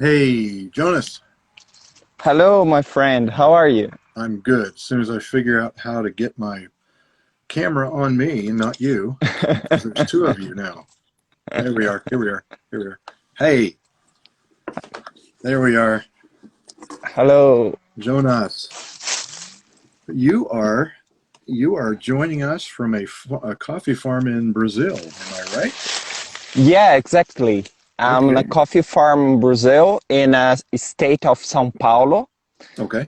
Hey, Jonas, Hello, my friend. How are you? I'm good. As soon as I figure out how to get my camera on me and not you, because there's two of you now. There we are. Here we are. Here we are. Hey, there we are. Hello. Jonas, you are you are joining us from a coffee farm in Brazil. Am I right? Yeah, exactly. I'm in a Okay. coffee farm in Brazil in a state of São Paulo. Okay.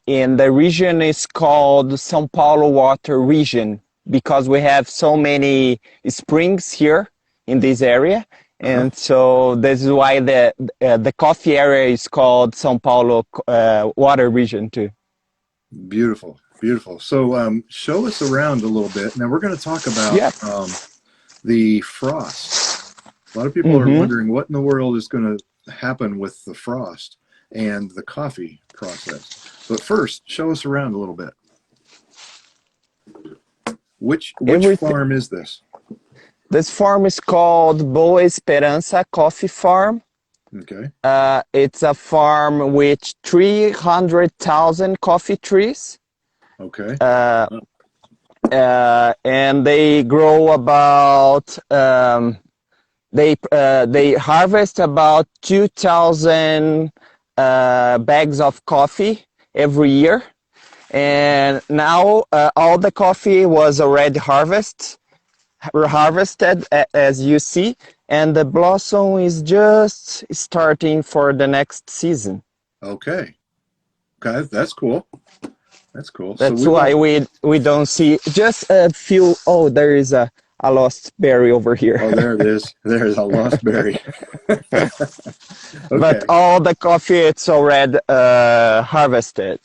In the region is called São Paulo Water Region because we have so many springs here in this area. Uh-huh. And so this is why the coffee area is called São Paulo Water Region too. Beautiful. Beautiful. So show us around a little bit. Now we're going to talk about Yep. the frost. A lot of people are Mm-hmm. wondering what in the world is going to happen with the frost and the coffee process. But first, show us around a little bit. Which Everything. farm is this? This farm is called Boa Esperança Coffee Farm. Okay. It's a farm with 300,000 coffee trees, Okay. uh, and they grow about they harvest about 2,000 bags of coffee every year. And now all the coffee was already harvested, as you see, and the blossom is just starting for the next season. Okay. Okay. That's cool. That's cool. So That's we why won't. we don't see just a few. Oh, there is a lost berry over here. Oh, there it is. There's a lost berry. But Okay. all the coffee it's already harvested.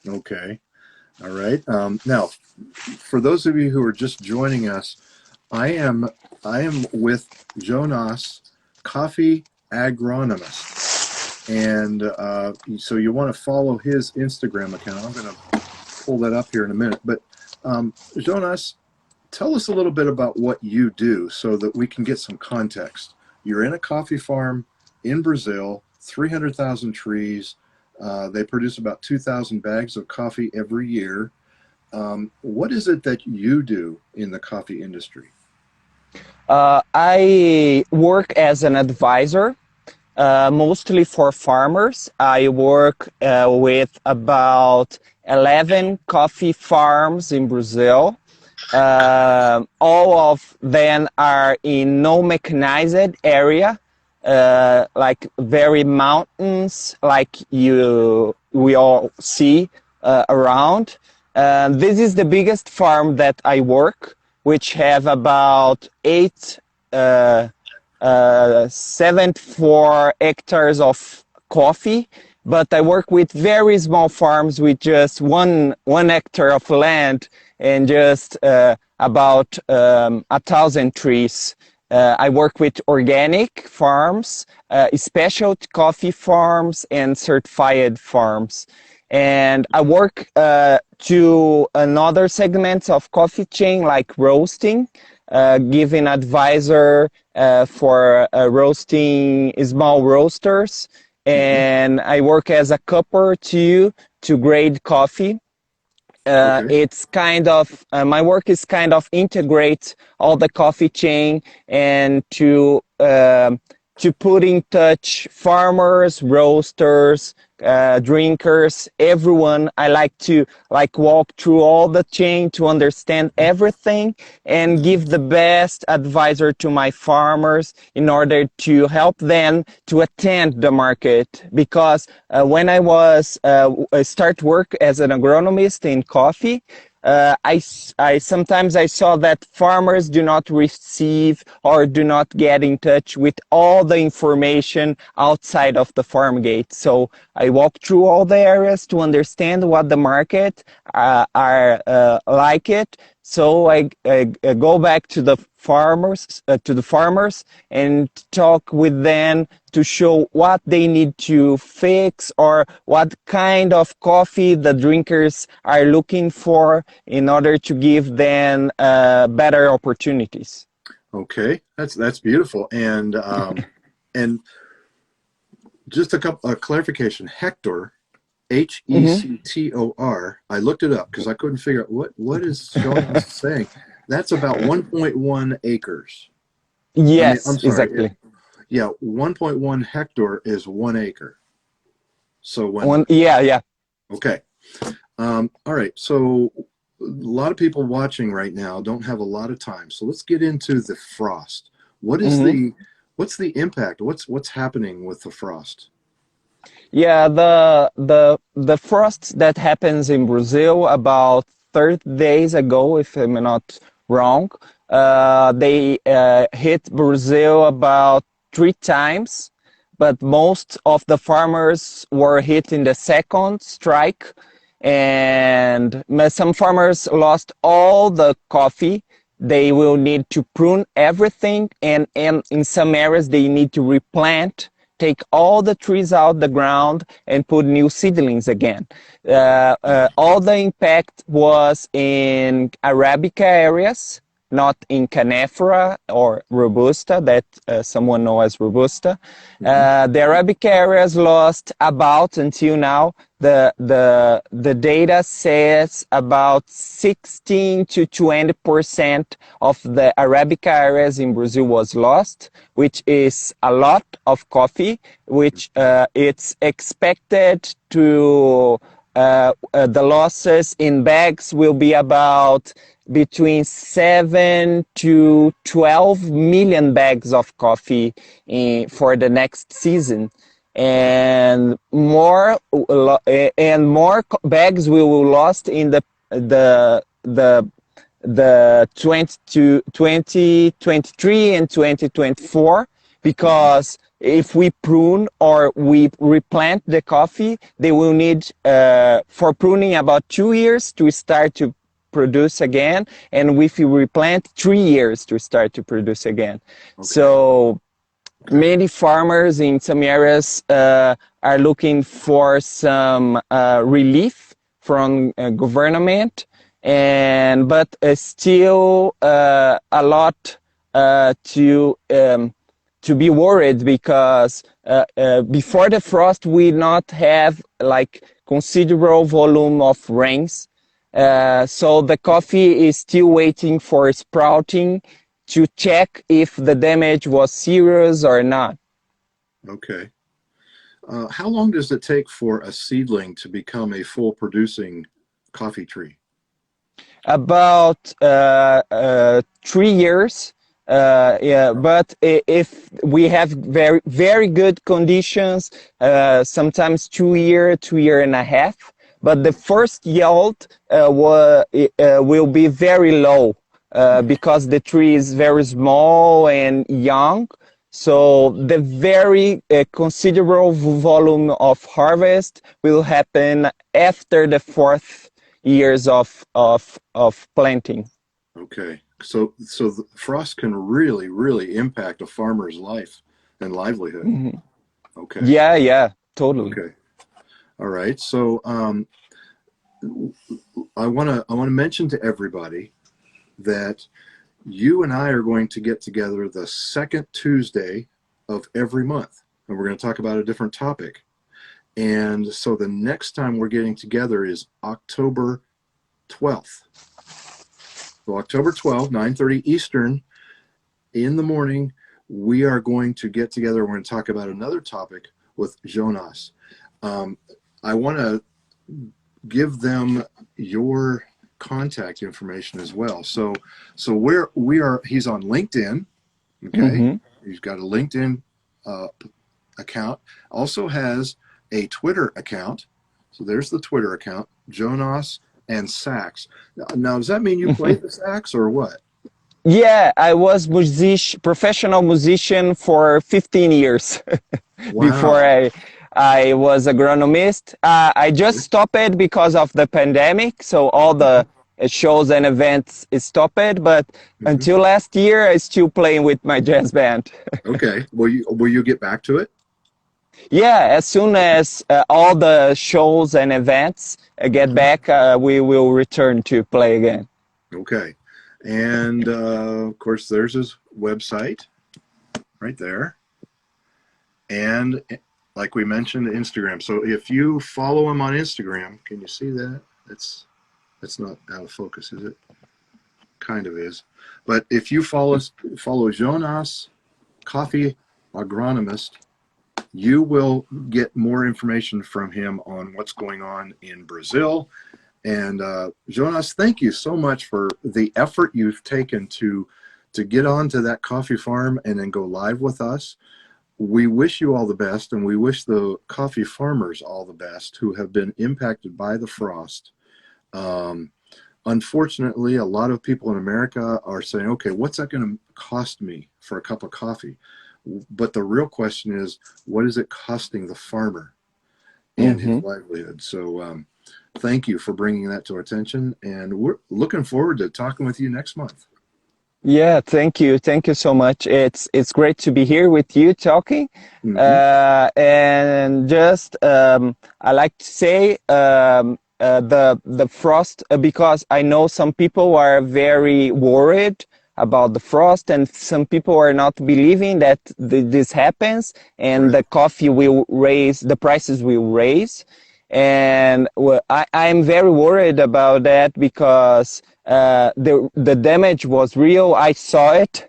Okay. All right. Now, for those of you who are just joining us, I am I am with Jonas, coffee agronomist. And so you want to follow his Instagram account. I'm going to pull that up here in a minute. But Jonas, tell us a little bit about what you do so that we can get some context. You're in a coffee farm in Brazil, 300,000 trees. They produce about 2,000 bags of coffee every year. What is it that you do in the coffee industry? I work as an advisor, mostly for farmers. I work with about 11 coffee farms in Brazil. All of them are in no mechanized area, like very mountains, like we all see around. This is the biggest farm that I work, which have about 74 hectares of coffee, but I work with very small farms with just one hectare of land and just about 1,000 trees. I work with organic farms, specialty coffee farms, and certified farms. And I work to another segments of coffee chain like roasting, giving advisor for roasting small roasters. Hmm. And I work as a cupper too to grade coffee. Okay. It's kind of my work is kind of integrate all the coffee chain and to put in touch farmers, roasters, drinkers, everyone. I like to like walk through all the chain to understand everything and give the best advisor to my farmers in order to help them to attend the market. Because when I start work as an agronomist in coffee, I sometimes I saw that farmers do not receive or do not get in touch with all the information outside of the farm gate. So I walk through all the areas to understand what the market are like it. So I go back to the farmers and talk with them to show what they need to fix or what kind of coffee the drinkers are looking for in order to give them better opportunities. Okay. That's beautiful. And just a couple clarification. Hector, Mhm. Hector. I looked it up because I couldn't figure out what is Jonas saying. That's about 1.1 acres. I mean, I'm Yes, sorry. exactly. Yeah, 1.1 hectare is 1 acre. So when Yeah, yeah. okay, all right. So a lot of people watching right now don't have a lot of time. So let's get into the frost. What is Mhm. what's the impact? What's happening with the frost? Yeah, the frost that happens in Brazil about 30 days ago, if I'm not wrong, they hit Brazil about 3 times, but most of the farmers were hit in the second strike, and some farmers lost all the coffee. They will need to prune everything, and in some areas they need to replant, take all the trees out the ground and put new seedlings again. All the impact was in Arabica areas, not in Canephora or Robusta, that someone knows as Robusta. Hmm. The Arabica areas lost about, until now, the data says about 16 to 20% of the Arabica areas in Brazil was lost, which is a lot of coffee, which it's expected to the losses in bags will be about between 7 to 12 million bags of coffee for the next season, and more bags will be lost in the the the 2023 and 2024, because if we prune or we replant the coffee, they will need for pruning about 2 years to start to produce again, and if you replant, 3 years to start to produce again. Okay. So Okay. many farmers in some areas are looking for some relief from government, and but still a lot to be worried, because before the frost we not have like considerable volume of rains, so the coffee is still waiting for sprouting to check if the damage was serious or not. Okay. How long does it take for a seedling to become a full producing coffee tree? About 3 years. Yeah, but if we have very very good conditions, sometimes 2 year, 2 year and a half. But the first yield will be very low because the tree is very small and young. So the very considerable volume of harvest will happen after the 4th years of planting. Okay. So the frost can really impact a farmer's life and livelihood. Mhm. Okay. Yeah, yeah, totally. Okay. All right. So I want to mention to everybody that you and I are going to get together the second Tuesday of every month, and we're going to talk about a different topic. And so the next time we're getting together is October 12th. So October 12th, 9:30 Eastern in the morning, we are going to get together. We're going to talk about another topic with Jonas. Um, I want to give them your contact information as well. So he's on LinkedIn. Okay, Hmm. he's got a LinkedIn uh, account. Also has a Twitter account. So there's the Twitter account, Jonas and Sax. Now, does that mean you play the sax or what? Yeah, I was professional musician for 15 years before Wow. I was agronomist. I just stopped it because of the pandemic, so all the shows and events is stopped. But Mhm. until last year, I still playing with my jazz band. Okay. Will you get back to it? Yeah, as soon as all the shows and events get Mhm. back, we will return to play again. Okay. And of course, there's his website right there. And like we mentioned, Instagram. So if you follow him on Instagram, can you see that? That's not out of focus, is it? Kind of is. But if you follow Jonas Coffee Agronomist, you will get more information from him on what's going on in Brazil. And Jonas, thank you so much for the effort you've taken to get onto that coffee farm and then go live with us. We wish you all the best, and we wish the coffee farmers all the best who have been impacted by the frost. Unfortunately, a lot of people in America are saying, okay, what's that going to cost me for a cup of coffee? But the real question is, what is it costing the farmer and his livelihood? So thank you for bringing that to our attention, and we're looking forward to talking with you next month. Yeah, thank you so much. It's great to be here with you talking. And just I like to say the frost, because I know some people are very worried about the frost, and some people are not believing that this happens, and the coffee will raise, the prices will raise. And I'm very worried about that, because the damage was real. I saw it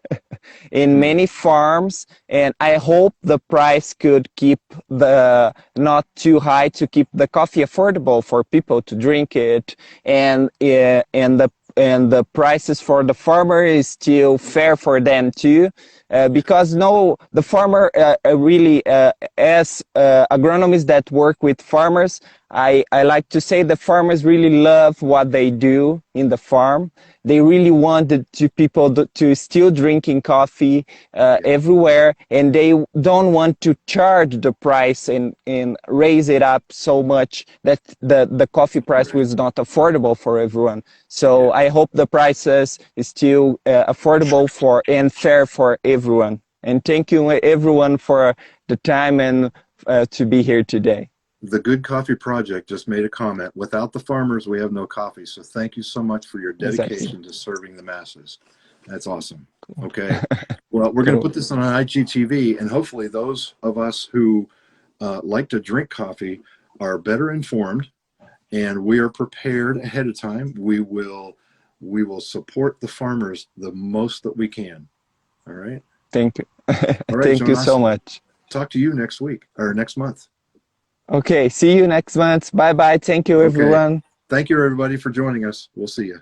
in many farms, and I hope the price could keep the not too high to keep the coffee affordable for people to drink it, and the prices for the farmer is still fair for them too. Because the farmer really, as agronomists that work with farmers, I like to say the farmers really love what they do in the farm. They really wanted people to still drinking coffee everywhere, and they don't want to charge the price and raise it up so much that the coffee price was not affordable for everyone. So I hope the prices is still affordable for and fair for everyone. And thank you everyone for the time and to be here today. The Good Coffee Project just made a comment. Without the farmers, we have no coffee. So thank you so much for your dedication to serving the masses. That's awesome. Okay. Well, we're going to put this on IGTV, and hopefully those of us who like to drink coffee are better informed, and we are prepared ahead of time. We will support the farmers the most that we can. All right. Thank you. All right, thank Jonas, you so much. Talk to you next week or next month. Okay, see you next month. Bye bye. Thank you, everyone. Thank you, everybody, for joining us. We'll see you.